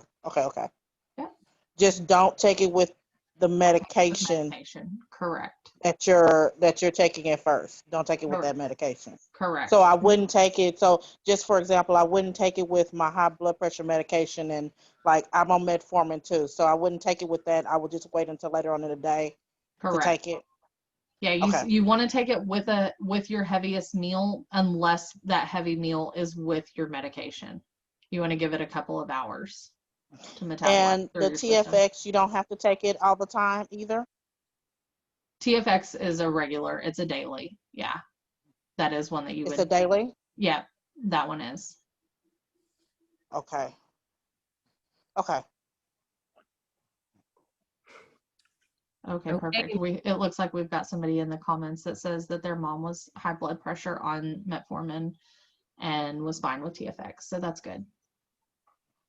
Yep. Just don't take it with the medication Correct. that you're taking it first. Don't take it with that medication. Correct. So I wouldn't take it. So just for example, I wouldn't take it with my high blood pressure medication, and like I'm on metformin too. So I wouldn't take it with that. I would just wait until later on in the day to take it. Yeah, you want to take it with your heaviest meal, unless that heavy meal is with your medication. You want to give it a couple of hours to metabolize. And the TFX, you don't have to take it all the time either? TFX is a regular. It's a daily. Yeah. That is one that you would. It's a daily? Yeah, that one is. Okay. Okay, perfect. It looks like we've got somebody in the comments that says that their mom was high blood pressure on metformin and was fine with TFX. So that's good.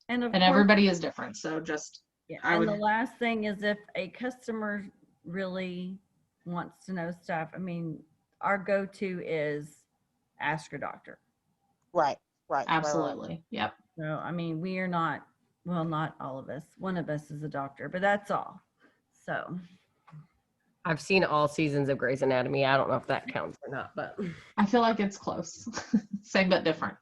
And everybody is different. So just, yeah. The last thing is, if a customer really wants to know stuff, I mean, our go-to is ask your doctor. Right. Absolutely. Right. Yep. So, I mean, we are not, well, not all of us. One of us is a doctor, but that's all. So I've seen all seasons of Grey's Anatomy. I don't know if that counts or not, but I feel like it's close. Same but different.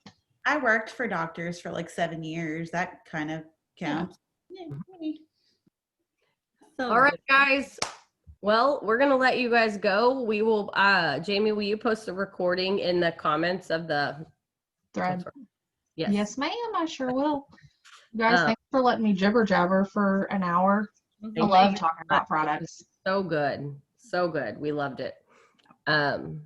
I worked for doctors for like 7 years. That kind of counts. Yeah. So all right, guys. Well, we're going to let you guys go. We will, Jamie, will you post a recording in the comments of the thread? Yes, ma'am. I sure will. You guys, thanks for letting me jibber jabber for an hour. I love talking about products. So good. We loved it. And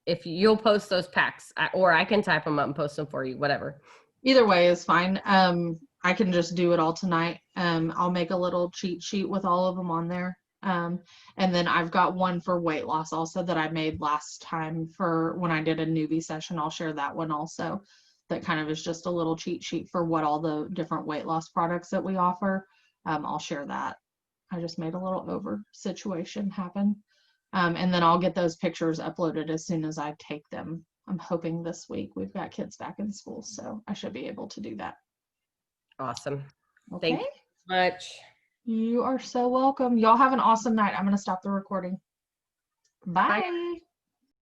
if you'll post those packs, or I can type them up and post them for you, whatever. Either way is fine. I can just do it all tonight. I'll make a little cheat sheet with all of them on there. And then I've got one for weight loss also that I made last time for when I did a newbie session. I'll share that one also. That kind of is just a little cheat sheet for what all the different weight loss products that we offer. I'll share that. I just made a little over situation happen. And then I'll get those pictures uploaded as soon as I take them. I'm hoping this week. We've got kids back in school, so I should be able to do that. Awesome. Okay. Thank you so much. You are so welcome. Y'all have an awesome night. I'm going to stop the recording. Bye. Bye.